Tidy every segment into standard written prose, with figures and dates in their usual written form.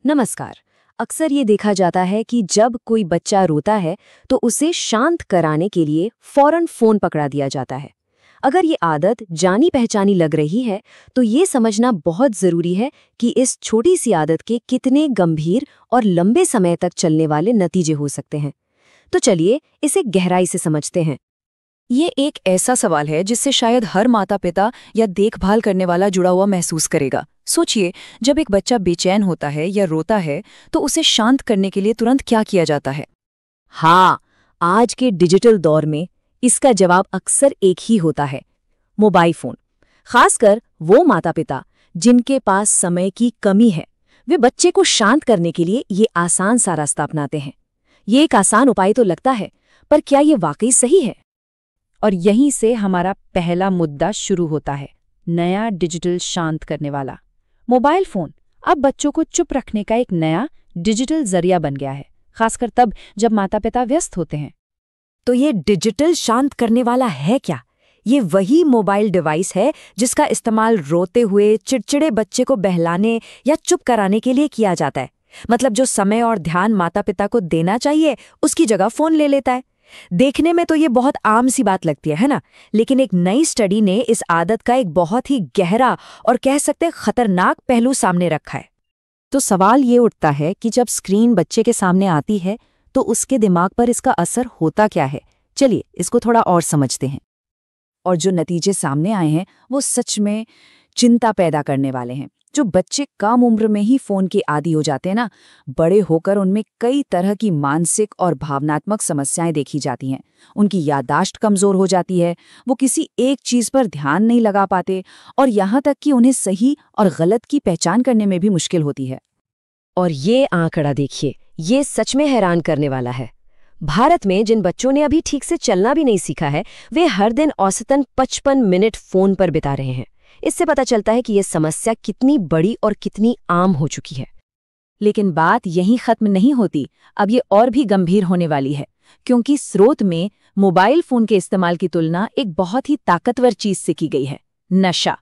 नमस्कार। अक्सर ये देखा जाता है कि जब कोई बच्चा रोता है तो उसे शांत कराने के लिए फौरन फोन पकड़ा दिया जाता है। अगर ये आदत जानी पहचानी लग रही है तो ये समझना बहुत जरूरी है कि इस छोटी सी आदत के कितने गंभीर और लंबे समय तक चलने वाले नतीजे हो सकते हैं। तो चलिए इसे गहराई से समझते हैं। ये एक ऐसा सवाल है जिससे शायद हर माता पिता या देखभाल करने वाला जुड़ा हुआ महसूस करेगा। सोचिए, जब एक बच्चा बेचैन होता है या रोता है तो उसे शांत करने के लिए तुरंत क्या किया जाता है? हाँ, आज के डिजिटल दौर में इसका जवाब अक्सर एक ही होता है, मोबाइल फोन। खासकर वो माता पिता जिनके पास समय की कमी है, वे बच्चे को शांत करने के लिए ये आसान सा रास्ता अपनाते हैं। ये एक आसान उपाय तो लगता है, पर क्या ये वाकई सही है? और यहीं से हमारा पहला मुद्दा शुरू होता है, नया डिजिटल शांत करने वाला मोबाइल फोन। अब बच्चों को चुप रखने का एक नया डिजिटल जरिया बन गया है, खासकर तब जब माता पिता व्यस्त होते हैं। तो ये डिजिटल शांत करने वाला है क्या? ये वही मोबाइल डिवाइस है जिसका इस्तेमाल रोते हुए चिड़चिड़े बच्चे को बहलाने या चुप कराने के लिए किया जाता है। मतलब जो समय और ध्यान माता पिता को देना चाहिए उसकी जगह फोन ले लेता है। देखने में तो ये बहुत आम सी बात लगती है ना? लेकिन एक नई स्टडी ने इस आदत का एक बहुत ही गहरा और कह सकते हैं खतरनाक पहलू सामने रखा है। तो सवाल ये उठता है कि जब स्क्रीन बच्चे के सामने आती है तो उसके दिमाग पर इसका असर होता क्या है? चलिए इसको थोड़ा और समझते हैं। और जो नतीजे सामने आए हैं वो सच में चिंता पैदा करने वाले हैं। जो बच्चे कम उम्र में ही फोन के आदी हो जाते हैं ना, बड़े होकर उनमें कई तरह की मानसिक और भावनात्मक समस्याएं देखी जाती हैं। उनकी याददाश्त कमजोर हो जाती है, वो किसी एक चीज पर ध्यान नहीं लगा पाते और यहाँ तक कि उन्हें सही और गलत की पहचान करने में भी मुश्किल होती है। और ये आंकड़ा देखिए, ये सच में हैरान करने वाला है। भारत में जिन बच्चों ने अभी ठीक से चलना भी नहीं सीखा है, वे हर दिन औसतन 55 मिनट फोन पर बिता रहे हैं। इससे पता चलता है कि ये समस्या कितनी बड़ी और कितनी आम हो चुकी है। लेकिन बात यहीं खत्म नहीं होती, अब ये और भी गंभीर होने वाली है, क्योंकि स्रोत में मोबाइल फोन के इस्तेमाल की तुलना एक बहुत ही ताकतवर चीज से की गई है, नशा।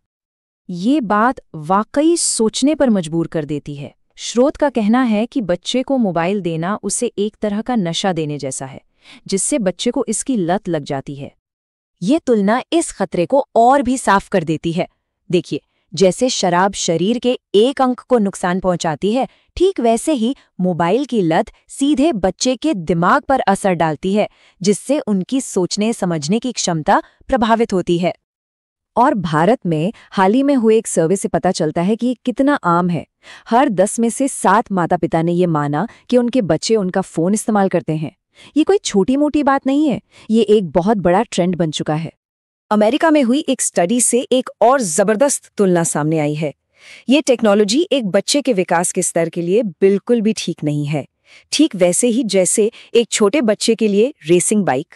ये बात वाकई सोचने पर मजबूर कर देती है। स्रोत का कहना है कि बच्चे को मोबाइल देना उसे एक तरह का नशा देने जैसा है, जिससे बच्चे को इसकी लत लग जाती है। ये तुलना इस खतरे को और भी साफ कर देती है। देखिए, जैसे शराब शरीर के एक अंग को नुकसान पहुंचाती है, ठीक वैसे ही मोबाइल की लत सीधे बच्चे के दिमाग पर असर डालती है, जिससे उनकी सोचने समझने की क्षमता प्रभावित होती है। और भारत में हाल ही में हुए एक सर्वे से पता चलता है कि ये कितना आम है। हर 10 में से 7 माता पिता ने ये माना कि उनके बच्चे उनका फोन इस्तेमाल करते हैं। ये कोई छोटी मोटी बात नहीं है, ये एक बहुत बड़ा ट्रेंड बन चुका है। अमेरिका में हुई एक स्टडी से एक और जबरदस्त तुलना सामने आई है। ये टेक्नोलॉजी एक बच्चे के विकास के स्तर के लिए बिल्कुल भी ठीक नहीं है, ठीक वैसे ही जैसे एक छोटे बच्चे के लिए रेसिंग बाइक।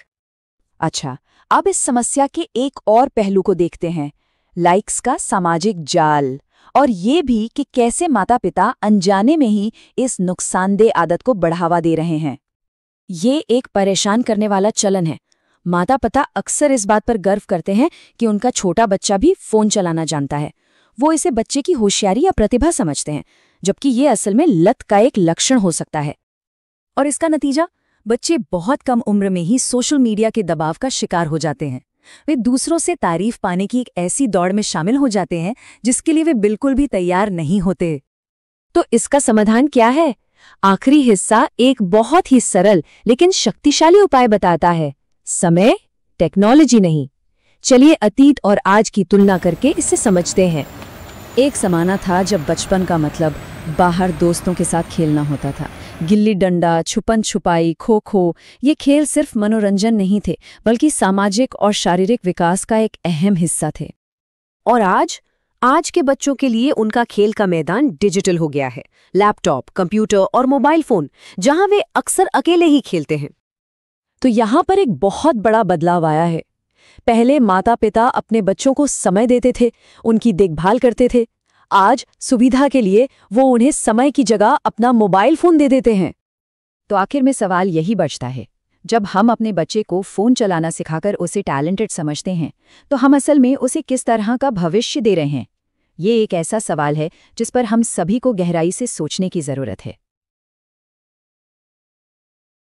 अच्छा, अब इस समस्या के एक और पहलू को देखते हैं, लाइक्स का सामाजिक जाल, और ये भी कि कैसे माता पिता अनजाने में ही इस नुकसानदेह आदत को बढ़ावा दे रहे हैं। ये एक परेशान करने वाला चलन है। माता पिता अक्सर इस बात पर गर्व करते हैं कि उनका छोटा बच्चा भी फोन चलाना जानता है। वो इसे बच्चे की होशियारी या प्रतिभा समझते हैं, जबकि ये असल में लत का एक लक्षण हो सकता है। और इसका नतीजा, बच्चे बहुत कम उम्र में ही सोशल मीडिया के दबाव का शिकार हो जाते हैं। वे दूसरों से तारीफ पाने की एक ऐसी दौड़ में शामिल हो जाते हैं जिसके लिए वे बिल्कुल भी तैयार नहीं होते। तो इसका समाधान क्या है? आखिरी हिस्सा एक बहुत ही सरल लेकिन शक्तिशाली उपाय बताता है, समय, टेक्नोलॉजी नहीं। चलिए अतीत और आज की तुलना करके इसे समझते हैं। एक ज़माना था जब बचपन का मतलब बाहर दोस्तों के साथ खेलना होता था। गिल्ली डंडा, छुपन छुपाई, खो खो, ये खेल सिर्फ मनोरंजन नहीं थे, बल्कि सामाजिक और शारीरिक विकास का एक अहम हिस्सा थे। और आज के बच्चों के लिए उनका खेल का मैदान डिजिटल हो गया है। लैपटॉप, कंप्यूटर और मोबाइल फोन, जहां वे अक्सर अकेले ही खेलते हैं। तो यहाँ पर एक बहुत बड़ा बदलाव आया है। पहले माता पिता अपने बच्चों को समय देते थे, उनकी देखभाल करते थे। आज सुविधा के लिए वो उन्हें समय की जगह अपना मोबाइल फोन दे देते हैं। तो आखिर में सवाल यही बचता है, जब हम अपने बच्चे को फोन चलाना सिखाकर उसे टैलेंटेड समझते हैं, तो हम असल में उसे किस तरह का भविष्य दे रहे हैं? ये एक ऐसा सवाल है जिस पर हम सभी को गहराई से सोचने की ज़रूरत है।